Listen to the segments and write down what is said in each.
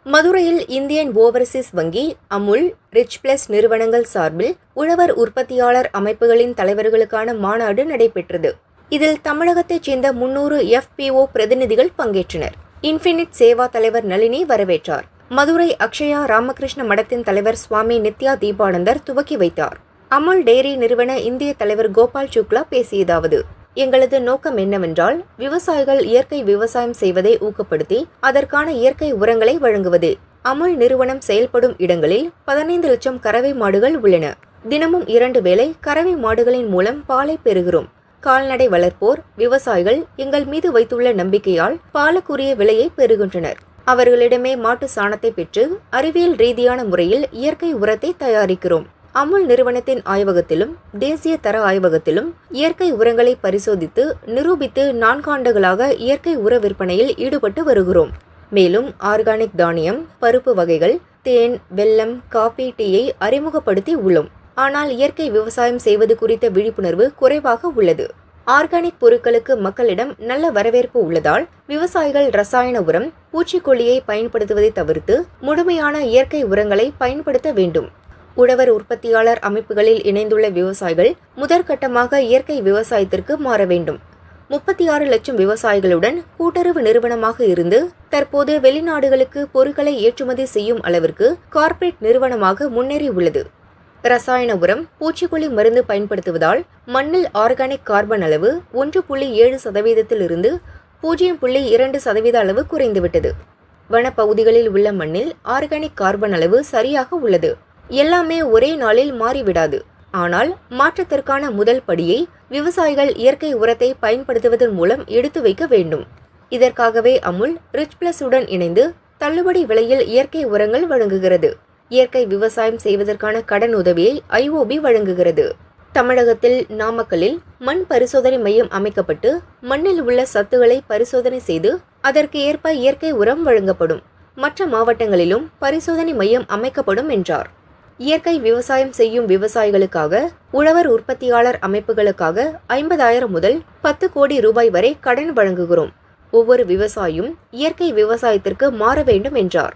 மதுரையில் Indian Overseas வங்கி, Amul, rich plus நிறுவனங்கள் சார்பில் உழவர் உற்பத்தியாளர் அமைப்புகளின் தலைவர்களுக்கான மாநாடு நடைபெற்றது. இதில் தமிழகத்தைச் சேர்ந்த 300 FPO பிரதிநிதிகள் பங்கேற்றனர். இன்ஃபினிட் சேவா தலைவர் நளினி வரவேற்றார். மதுரை அக்ஷயா ராமகிருஷ்ண மடத்தின் தலைவர் சுவாமி நித்யா தீபானந்தர் துவக்கி வைத்தார். அமுல் டெய்ரி நிறுவன இந்திய தலைவர் கோபால் சுக்லா பேசியதாவது: எங்களது நோக்கம் என்னவென்றால், விவசாயிகள் இயற்கை விவசாயம் செய்வதை ஊக்கப்படுத்தி அதற்கான இயற்கை உரங்களை வழங்குவது. அமுல் நிறுவனம் செயல்படும் இடங்களில் 15 லட்சம் கறவை மாடுகள் உள்ளன. தினமும் 2 வேளை கறவை மாடுகளின் மூலம் பாலை பெறுகிறோம். கால்நடை வளர்ப்போர், விவசாயிகள் எங்கள் மீது வைத்துள்ள நம்பிக்கையால் பாலுக்குரிய விலையை பெறுகின்றனர். அவர்களிடமே மாட்டு சாணத்தை பெற்று அறிவியல் ரீதியான முறையில் இயற்கை உரத்தை தயாரிக்கிறோம். அமுல் நிறுவனத்தின் ஆய்வகத்திலும் தேசிய தர ஆய்வகத்திலும் இயற்கை உரங்களை பரிசோதித்து நிரூபித்து 4 ஆண்டுகளாக இயற்கை உர விற்பனையில் ஈடுபட்டு வருகிறோம். மேலும் ஆர்கானிக் தானியம், பருப்பு வகைகள், தேன், வெல்லம், காபி, டீயை அறிமுகப்படுத்தி உள்ளோம். ஆனால் இயற்கை விவசாயம் செய்வது குறித்த விழிப்புணர்வு குறைவாக உள்ளது. ஆர்கானிக் பொருட்களுக்கு மக்களிடம் நல்ல வரவேற்பு உள்ளதால் விவசாயிகள் ரசாயன உரம், பூச்சிக்கொல்லியை பயன்படுத்துவதை தவிர்த்து முழுமையான இயற்கை உரங்களை பயன்படுத்த வேண்டும். உழவர் உற்பத்தியாளர் அமைப்புகளில் இணைந்துள்ள விவசாயிகள் முதற்கட்டமாக இயற்கை விவசாயத்திற்கு மாற வேண்டும். 36 லட்சம் விவசாயிகளுடன் கூட்டுறவு நிறுவனமாக இருந்து தற்போது வெளிநாடுகளுக்கு பொருட்களை ஏற்றுமதி செய்யும் அளவிற்கு கார்ப்பரேட் நிறுவனமாக முன்னேறி உள்ளது. ரசாயன உரம், பூச்சிக்கொல்லி மருந்து பயன்படுத்துவதால் மண்ணில் ஆர்கானிக் கார்பன் அளவு 1.7% 0.2% அளவு குறைந்துவிட்டது. வனப்பகுதிகளில் உள்ள மண்ணில் ஆர்கானிக் கார்பன் அளவு சரியாக உள்ளது. எல்லாமே ஒரே நாளில் மாறிவிடாது. ஆனால் மாற்றத்திற்கான முதல் படியை விவசாயிகள் இயற்கை உரத்தை பயன்படுத்துவதன் மூலம் எடுத்து வைக்க வேண்டும். இதற்காகவே அமுல் ரிச் பிளஸ் உடன் இணைந்து தள்ளுபடி விலையில் இயற்கை உரங்கள் வழங்குகிறது. இயற்கை விவசாயம் செய்வதற்கான கடன் உதவியை IOB வழங்குகிறது. தமிழகத்தில் நாமக்கல்லில் மண் பரிசோதனை மையம் அமைக்கப்பட்டு மண்ணில் உள்ள சத்துக்களை பரிசோதனை செய்து அதற்கு ஏற்ப இயற்கை உரம் வழங்கப்படும். மற்ற மாவட்டங்களிலும் பரிசோதனை மையம் அமைக்கப்படும் என்றார். இயற்கை விவசாயம் செய்யும் விவசாயிகளுக்காக உழவர் உற்பத்தியாளர் அமைப்புகளுக்காக 50,000 முதல் 10 கோடி ரூபாய் வரை கடன் வழங்குகிறோம். ஒவ்வொரு விவசாயியும் இயற்கை விவசாயத்திற்கு மாற வேண்டும் என்றார்.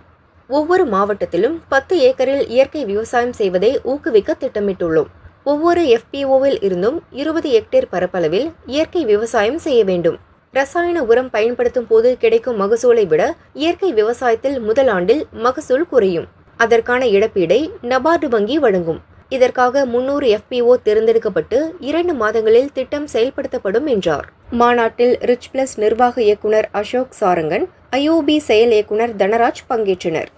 ஒவ்வொரு மாவட்டத்திலும் 10 ஏக்கரில் இயற்கை விவசாயம் செய்வதை ஊக்குவிக்க திட்டமிட்டுள்ளோம். ஒவ்வொரு FPOவில் இருந்தும் 20 ஹெக்டேர் பரப்பளவில் இயற்கை விவசாயம் செய்ய வேண்டும். ரசாயன உரம் பயன்படுத்தும் போது கிடைக்கும் மகசூலை விட இயற்கை விவசாயத்தில் முதல் ஆண்டில் மகசூல் குறையும். அதற்கான இழப்பீடை நபார்டு வங்கி வழங்கும். இதற்காக 300 FPO தேர்ந்தெடுக்கப்பட்டு 2 மாதங்களில் திட்டம் செயல்படுத்தப்படும் என்றார். மாநாட்டில் ரிச் பிளஸ் நிர்வாக இயக்குனர் அசோக் சாரங்கன், IOB செயல் இயக்குனர் தனராஜ் பங்கேற்றனர்.